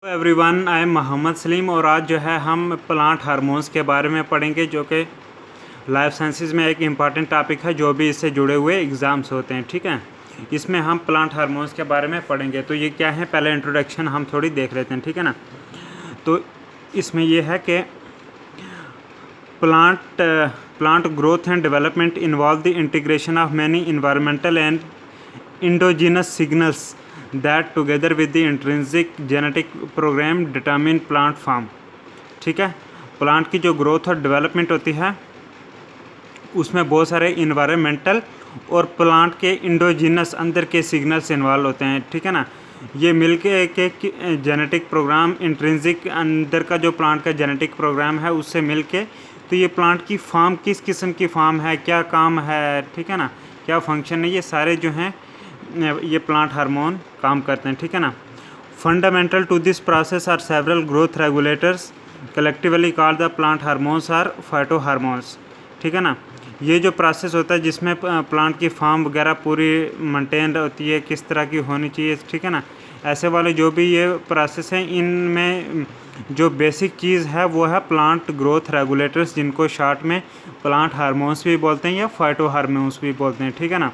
Everyone, I am Mohammad Salim और आज जो है हम प्लांट हार्मोन्स के बारे में पढ़ेंगे, जो कि लाइफ साइंसेज में एक इम्पॉर्टेंट टॉपिक है जो भी इससे जुड़े हुए एग्ज़ाम्स होते हैं। ठीक है, इसमें हम प्लांट हार्मोन्स के बारे में पढ़ेंगे। तो ये क्या है, पहले इंट्रोडक्शन हम थोड़ी देख लेते हैं। ठीक है ना, तो इसमें ये है कि plant growth and development involve the integration of many environmental and endogenous signals that together with the intrinsic genetic program determine plant form। ठीक है, प्लांट की जो ग्रोथ और डेवलपमेंट होती है उसमें बहुत सारे इन्वायरमेंटल और प्लांट के इंडोजिनस अंदर के सिग्नल्स इन्वॉल्व होते हैं। ठीक है ना, ये मिलके एक जेनेटिक प्रोग्राम, इंट्रिंसिक अंदर का जो प्लांट का जेनेटिक प्रोग्राम है उससे मिलके तो ये प्लांट की फार्म किस किस्म की फार्म है, क्या काम है, ठीक है ना, क्या फंक्शन है, ये सारे जो हैं ये प्लांट हार्मोन काम करते हैं। ठीक है ना, fundamental to this process are several growth regulators collectively called the plant hormones or phyto hormones. ठीक है ना, ये जो प्रोसेस होता है जिसमें प्लांट की फार्म वगैरह पूरी मेंटेन होती है, किस तरह की होनी चाहिए, ठीक है ना, ऐसे वाले जो भी ये प्रोसेस हैं इनमें जो बेसिक चीज़ है वो है प्लांट ग्रोथ रेगुलेटर्स, जिनको शॉर्ट में प्लांट हार्मोन्स भी बोलते हैं या फाइटो हार्मोन्स भी बोलते हैं। ठीक है ना,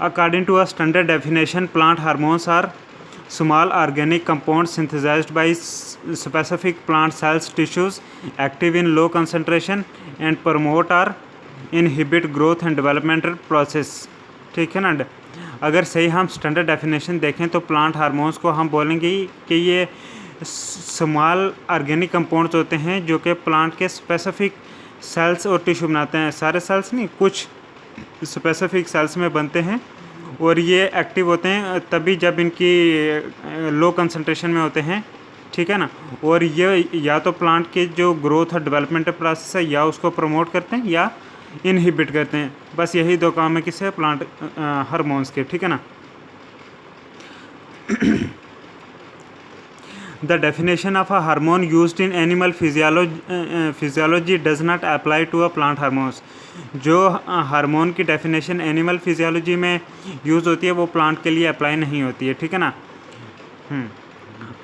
according to a standard definition, plant hormones are small organic compounds synthesized by specific plant cells tissues, active in low concentration and promote or inhibit growth and developmental process। ठीक है ना, अगर सही हम स्टैंडर्ड डेफिनेशन देखें तो plant hormones को हम बोलेंगे कि ये स्मॉल ऑर्गेनिक कंपाउंड्स होते हैं जो कि प्लांट के स्पेसिफिक सेल्स और टिश्यू बनाते हैं। सारे सेल्स नहीं, कुछ स्पेसिफिक सेल्स में बनते हैं और ये एक्टिव होते हैं तभी जब इनकी लो कंसंट्रेशन में होते हैं। ठीक है ना, और ये या तो प्लांट के जो ग्रोथ और डेवलपमेंट प्रोसेस है या उसको प्रमोट करते हैं या इनहिबिट करते हैं। बस यही दो काम है किससे, प्लांट हार्मोन्स के। ठीक है ना, The definition of a hormone used in animal physiology does not apply to a plant hormones। जो हार्मोन की डेफिनेशन एनिमल फिजियोलॉजी में यूज़ होती है वो प्लांट के लिए अप्लाई नहीं होती है। ठीक है ना,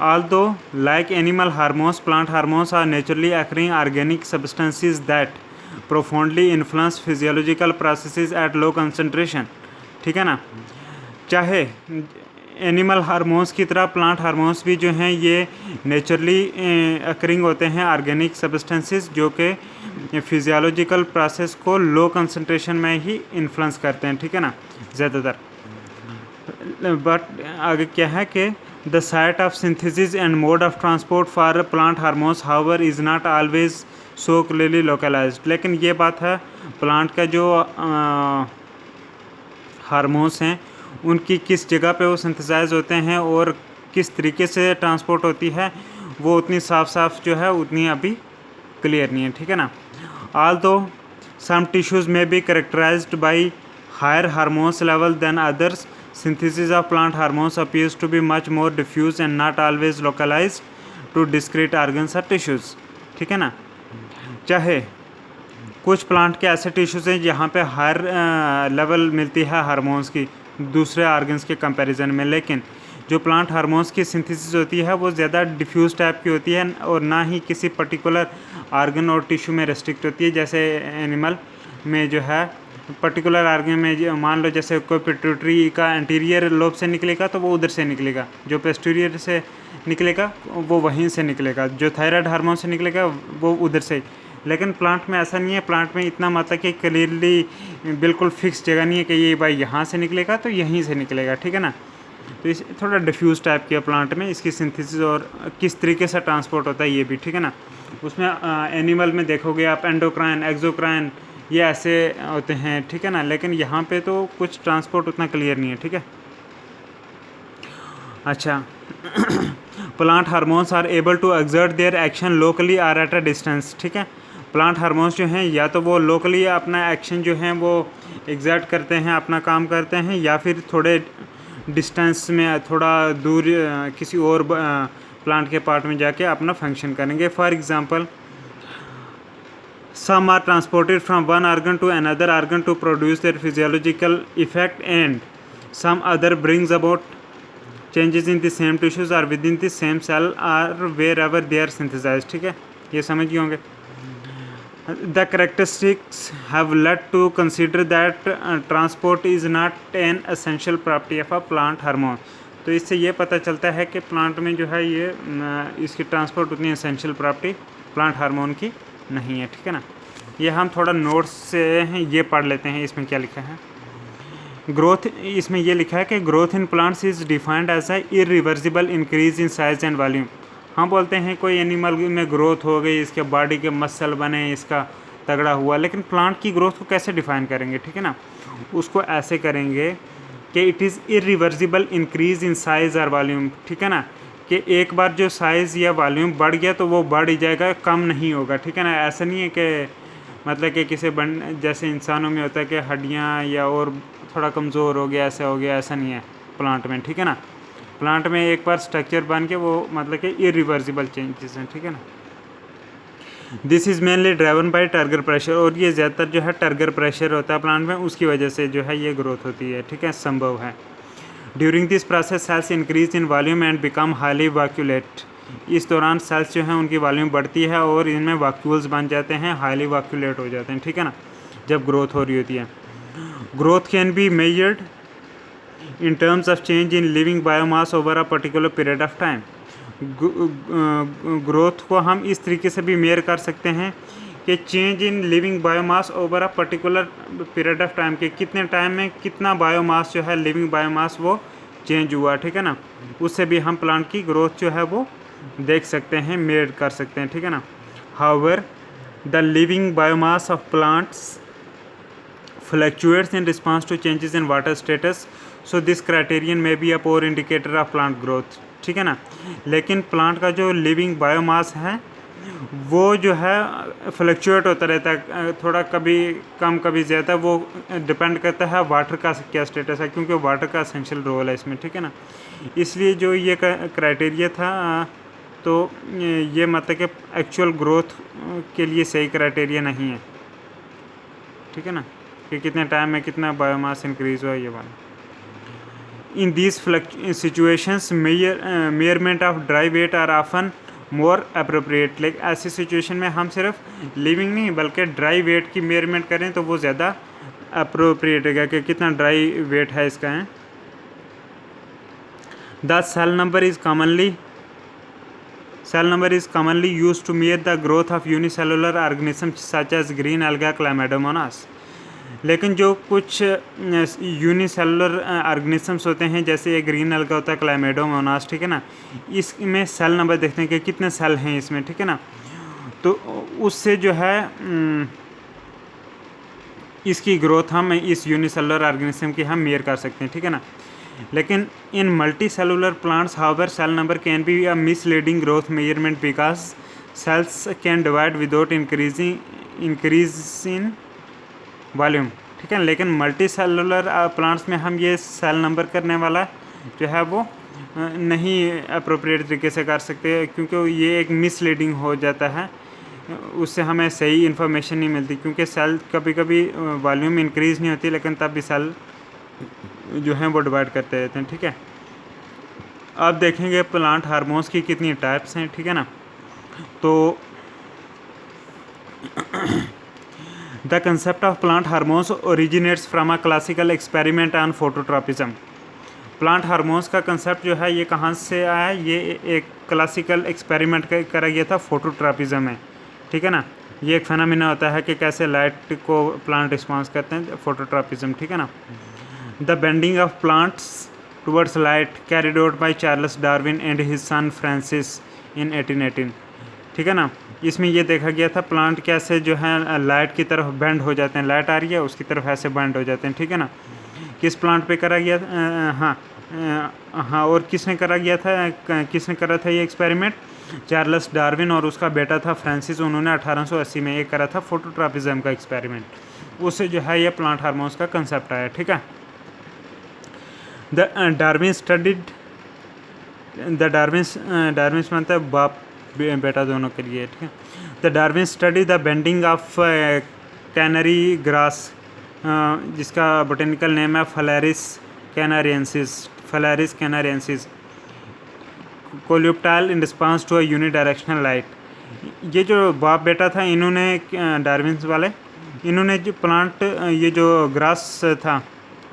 although like animal hormones, plant hormones are naturally occurring organic substances that profoundly influence physiological processes at low concentration। ठीक है ना, चाहे एनिमल हार्मोन्स की तरह प्लांट हार्मोन्स भी जो हैं ये नेचुरली अकरिंग होते हैं ऑर्गेनिक सब्सटेंसेस जो कि फिजियोलॉजिकल प्रोसेस को लो कंसंट्रेशन में ही इन्फ्लुएंस करते हैं। ठीक है ना, ज़्यादातर। बट आगे क्या है कि the site of synthesis and mode of transport for plant hormones however is not always so clearly localised. लेकिन ये बात है, प्लांट का जो हार्मोन्स हैं उनकी किस जगह पे वो सिंथेसाइज होते हैं और किस तरीके से ट्रांसपोर्ट होती है वो उतनी साफ जो है उतनी अभी क्लियर नहीं है। ठीक है ना, although some tissues may be characterized by higher hormones level than others, synthesis of plant hormones appears to be much more diffuse and not always localized to discrete organs or tissues। ठीक है ना, चाहे कुछ plant के ऐसे tissues हैं जहाँ पे हायर लेवल मिलती है हार्मोन्स की दूसरे ऑर्गन्स के कंपैरिजन में, लेकिन जो प्लांट हार्मोन्स की सिंथेसिस होती है वो ज़्यादा डिफ्यूज टाइप की होती है और ना ही किसी पर्टिकुलर ऑर्गन और टिश्यू में रेस्ट्रिक्ट होती है। जैसे एनिमल में जो है पर्टिकुलर ऑर्गन में मान लो जैसे कोई पिट्यूटरी का एंटीरियर लोब से निकलेगा तो वो उधर से निकलेगा, जो पोस्टीरियर से निकलेगा वो वहीं से निकलेगा, जो थायराइड हार्मोन से निकलेगा वो उधर से। लेकिन प्लांट में ऐसा नहीं है, प्लांट में इतना मतलब कि क्लियरली बिल्कुल फिक्स जगह नहीं है कि ये भाई यहाँ से निकलेगा तो यहीं से निकलेगा। ठीक है ना, तो इस थोड़ा डिफ्यूज टाइप के प्लांट में इसकी सिंथेसिस और किस तरीके से ट्रांसपोर्ट होता है ये भी। ठीक है ना, उसमें एनिमल में देखोगे आप एंडोक्राइन, एक्सोक्राइन, ये ऐसे होते हैं। ठीक है ना, लेकिन यहाँ पे तो कुछ ट्रांसपोर्ट उतना क्लियर नहीं है। ठीक है, अच्छा plant hormones are able to exert their action locally or at a distance. ठीक है, प्लांट हार्मोन्स जो हैं या तो वो लोकली अपना एक्शन जो है वो एग्जर्ट करते हैं, अपना काम करते हैं, या फिर थोड़े डिस्टेंस में, थोड़ा दूर किसी और प्लांट के पार्ट में जाके अपना फंक्शन करेंगे। For example, some are transported from one organ to another organ to produce their physiological effect and some other brings about changes in the same tissues or within the same cell or wherever they are synthesise. ठीक है, ये समझ गए होंगे। The characteristics have led to consider that transport is not an essential property of a plant hormone। तो इससे ये पता चलता है कि प्लांट में जो है ये इसकी ट्रांसपोर्ट उतनी एसेंशियल प्रॉपर्टी प्लांट हार्मोन की नहीं है। ठीक है ना, ये हम थोड़ा नोट्स से ये पढ़ लेते हैं। इसमें क्या लिखा है, ग्रोथ, इसमें ये लिखा है कि growth in plants is defined as a irreversible increase in size and volume. हम बोलते हैं कोई एनिमल में ग्रोथ हो गई, इसके बॉडी के मसल बने, इसका तगड़ा हुआ, लेकिन प्लांट की ग्रोथ को कैसे डिफाइन करेंगे? ठीक है ना, उसको ऐसे करेंगे कि it is irreversible increase in size और वॉल्यूम। ठीक है ना, कि एक बार जो साइज़ या वॉल्यूम बढ़ गया तो वो बढ़ ही जाएगा, कम नहीं होगा। ठीक है ना, ऐसा नहीं है कि मतलब कि किसी जैसे इंसानों में होता है कि हड्डियाँ या और थोड़ा कमज़ोर हो गया, ऐसा हो गया, ऐसा नहीं है प्लांट में। ठीक है ना, प्लांट में एक बार स्ट्रक्चर बन के वो मतलब कि इरिवर्सिबल चेंजेस हैं। ठीक है ना, this is mainly driven by turgor pressure, और ये ज़्यादातर जो है टर्गर प्रेशर होता है प्लांट में, उसकी वजह से जो है ये ग्रोथ होती है। ठीक है, संभव है। During this process cells increase in volume and become highly vacuolated. इस दौरान सेल्स जो हैं उनकी वॉल्यूम बढ़ती है और इनमें वैक्यूल्स बन जाते हैं, हाईली वैक्यूलेट हो जाते हैं। ठीक है ना, जब ग्रोथ हो रही होती है। Growth can be measured in terms of change in living biomass over a particular period of time। Growth को हम इस तरीके से भी मेयर कर सकते हैं कि change in living biomass over a particular period of time, के कितने टाइम में कितना बायोमास जो है लिविंग बायोमास वो चेंज हुआ। ठीक है ना, उससे भी हम प्लांट की ग्रोथ जो है वो देख सकते हैं, मेयर कर सकते हैं। ठीक है ना, however the living biomass of plants fluctuates in response to changes in water status, so this criterion may be a poor indicator of plant growth। ठीक है ना, लेकिन प्लांट का जो लिविंग बायोमास है वो जो है फ्लक्चुएट होता रहता है, थोड़ा कभी कम कभी ज़्यादा, वो डिपेंड करता है वाटर का क्या स्टेटस है, क्योंकि वाटर का एसेंशियल रोल है इसमें। ठीक है ना, इसलिए जो ये क्राइटेरिया था तो ये मतलब कि एक्चुअल ग्रोथ के लिए सही क्राइटेरिया नहीं है। ठीक है ना, कि कितने टाइम में कितना बायोमास इंक्रीज हुआ ये वाला। In these situations measurement of dry weight are often more appropriate. Like ऐसी सिचुएशन में हम सिर्फ लिविंग नहीं बल्कि ड्राई वेट की मेयरमेंट करें तो वो ज़्यादा अप्रोप्रिएट है कि कितना ड्राई वेट है इसका है। The cell number is commonly used to measure the growth of unicellular organisms such as green alga Chlamydomonas। लेकिन जो कुछ यूनिसेलुलर ऑर्गेनिजम्स होते हैं जैसे ये ग्रीन अलगा होता है क्लाइमेडोमोनास। ठीक है ना, इसमें सेल नंबर देखते हैं कि कितने सेल हैं इसमें। ठीक है ना, तो उससे जो है इसकी ग्रोथ हम इस यूनिसेलुलर ऑर्गेनिज्म की हम मेयर कर सकते हैं। ठीक है ना, लेकिन in multicellular plants however cell number can be a misleading growth measurement because cells can divide without increase in volume. ठीक है, लेकिन मल्टी सेलुलर प्लांट्स में हम ये सेल नंबर करने वाला जो है वो नहीं अप्रोप्रिएट तरीके से कर सकते, क्योंकि ये एक मिसलीडिंग हो जाता है, उससे हमें सही इन्फॉर्मेशन नहीं मिलती, क्योंकि सेल कभी कभी वॉल्यूम इंक्रीज़ नहीं होती लेकिन तब भी सेल जो हैं वो डिवाइड करते रहते हैं। ठीक है, अब देखेंगे प्लांट हार्मोन्स की कितनी टाइप्स हैं। ठीक है ना, तो the concept of plant hormones originates from a classical experiment on phototropism. Plant hormones का कंसेप्ट जो है ये कहाँ से आया? ये एक क्लासिकल एक्सपेरिमेंट करा गया था फोटोट्रॉपिज्म में। ठीक है ना, ये एक फेनोमेना होता है कि कैसे लाइट को प्लांट रिस्पॉन्स करते हैं, फोटोट्रॉपिज्म। ठीक है ना, the bending of plants towards light carried out by Charles Darwin and his son Francis in 1818। ठीक है ना, इसमें ये देखा गया था प्लांट कैसे जो है लाइट की तरफ बेंड हो जाते हैं, लाइट आ रही है उसकी तरफ ऐसे बेंड हो जाते हैं। ठीक है ना, किस प्लांट पे करा गया था? हाँ, और किसने करा था ये एक्सपेरिमेंट? चार्ल्स डार्विन और उसका बेटा था फ्रांसिस, उन्होंने 1880 में ये करा था फोटोट्रॉपिज्म का एक्सपेरिमेंट। उससे जो है ये प्लांट हार्मोन्स का कंसेप्ट आया। ठीक है, डार्विन मानता है बाप बेटा दोनों के लिए। ठीक है, the Darwin study the bending of canary grass, जिसका बोटेनिकल नेम है Phalaris canariensis. Coleoptile in response to a unidirectional light. ये जो बाप बेटा था इन्होंने, डार्विन्स वाले, इन्होंने जो प्लांट, ये जो ग्रास था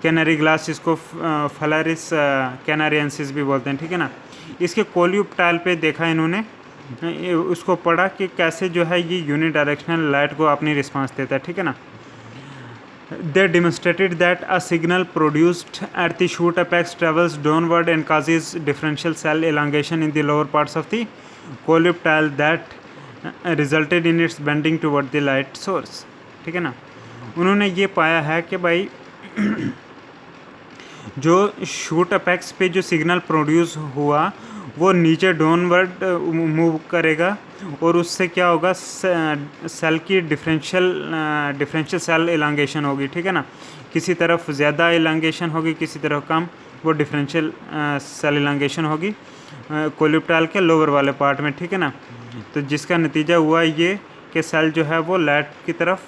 कैनरी ग्रास, इसको फलारिस कैनारियंसिस भी बोलते हैं, ठीक है ना, इसके कोल्यूप्टाइल पे देखा इन्होंने, उसको पढ़ा कि कैसे जो है ये यूनिडायरेक्शनल लाइट को अपनी रिस्पांस देता है, ठीक है ना। They demonstrated that a signal produced at the shoot apex travels downward and causes differential cell elongation in the lower parts of the coleoptile that resulted in its bending toward the light source, ठीक है ना। उन्होंने ये पाया है कि भाई जो शूट अपेक्स पे जो सिग्नल प्रोड्यूस हुआ वो नीचे डाउनवर्ड मूव करेगा और उससे क्या होगा, सेल की डिफरेंशियल सेल एलांगेशन होगी, ठीक है ना। किसी तरफ ज़्यादा एलांगेशन होगी, किसी तरफ कम, वो डिफरेंशियल सेल एलांगेशन होगी कोल्यूप्टाइल के लोअर वाले पार्ट में, ठीक है ना। तो जिसका नतीजा हुआ ये कि सेल जो है वो लाइट की तरफ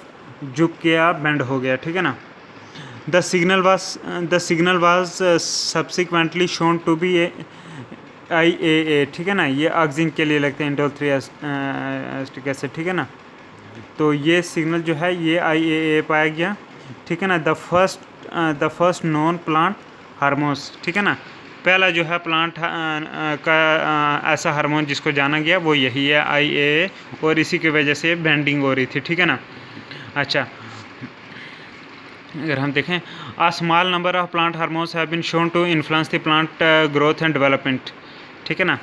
झुक गया, बेंड हो गया, ठीक है ना। The signal was subsequently shown to be IAA, ठीक है ना। ये ऑक्सीजन के लिए लगते हैं, इंडोल 3 एस्टिक एसिड, ठीक है ना। तो ये सिग्नल जो है ये IAA पाया गया, ठीक है ना। The first non plant hormones, ठीक है ना। पहला जो है प्लांट का ऐसा हार्मोन जिसको जाना गया वो यही है, IAA, और इसी की वजह से बेंडिंग हो रही थी, ठीक है ना। अच्छा, अगर हम देखें, a small number of plant hormones have been shown to influence the plant growth and development, ठीक है ना।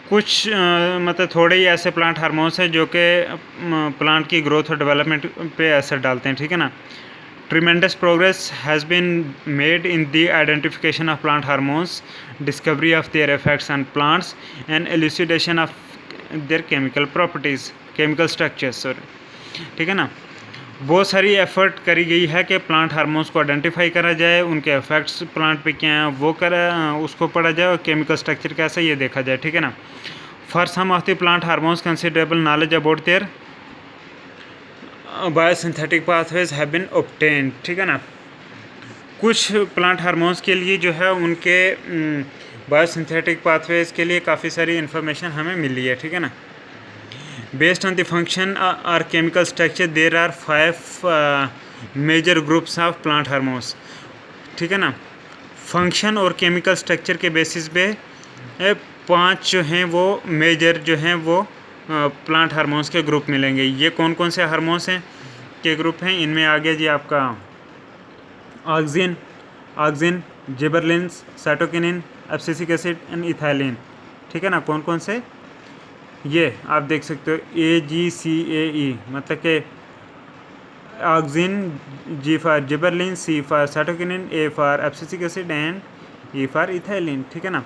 कुछ मतलब थोड़े ही ऐसे प्लांट हार्मोन्स हैं जो कि प्लांट की ग्रोथ और डेवलपमेंट पे असर डालते हैं, ठीक है ना। Tremendous progress has been made in the identification of plant hormones, discovery of their effects on plants and elucidation of their chemical properties, chemical structures, sorry, ठीक है ना। बहुत सारी एफर्ट करी गई है कि प्लांट हार्मोन्स को आइडेंटिफाई करा जाए, उनके इफेक्ट्स प्लांट पे क्या हैं वो उसको पढ़ा जाए, और केमिकल स्ट्रक्चर कैसा ये देखा जाए, ठीक है ना। For some of the plant hormones considerable knowledge about their biosynthetic pathways have been obtained, ठीक है ना। कुछ प्लांट हार्मोन्स के लिए जो है उनके बायोसिंथेटिक पाथवेज के लिए काफ़ी सारी इन्फॉर्मेशन हमें मिली है, ठीक है ना। Based on the function or chemical structure, there are 5 major groups of plant hormones, ठीक है ना। फंक्शन और केमिकल स्ट्रक्चर के बेसिस पे 5 जो हैं वो मेजर जो हैं वो प्लांट हार्मोन्स के ग्रुप मिलेंगे। ये कौन कौन से हार्मोन्स हैं के ग्रुप हैं, इनमें आ गया जी आपका auxin, gibberellins, cytokinin, abscisic acid and ethylene, ठीक है ना। कौन कौन से, ये आप देख सकते हो, AGCAE, मतलब कि auxin, G for gibberellin, C for cytokinin, A for abscisic acid and E for ethylene, ठीक है ना।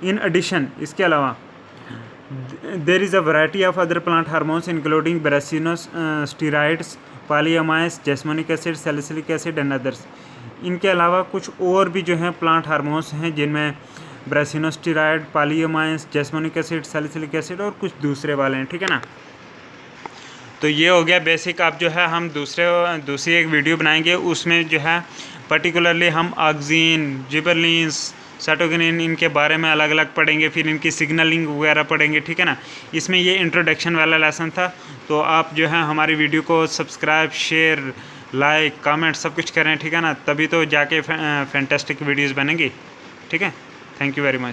इन एडिशन, इसके अलावा there is a variety of other plant hormones including brassinosteroids, polyamides, jasmonic acid, salicylic acid and others. इनके अलावा कुछ और भी जो हैं प्लांट हार्मोन्स हैं जिनमें ब्रासिनोस्टेरॉइड, पॉलीअमाइड्स, जैस्मोनिक एसिड, सैलिसिलिक एसिड और कुछ दूसरे वाले हैं, ठीक है ना। तो ये हो गया बेसिक। आप जो है हम दूसरी एक वीडियो बनाएंगे, उसमें जो है पर्टिकुलरली हम ऑक्सिन, जिबरलिन्स, साइटोकिनिन, इनके बारे में अलग अलग पढ़ेंगे, फिर इनकी सिग्नलिंग वगैरह पढ़ेंगे, ठीक है ना। इसमें ये इंट्रोडक्शन वाला लेसन था। तो आप जो है हमारी वीडियो को सब्सक्राइब, शेयर, लाइक, कमेंट सब कुछ करें, ठीक है ना। तभी तो जाके फैंटास्टिक वीडियोज़ बनेंगी, ठीक है। Thank you very much.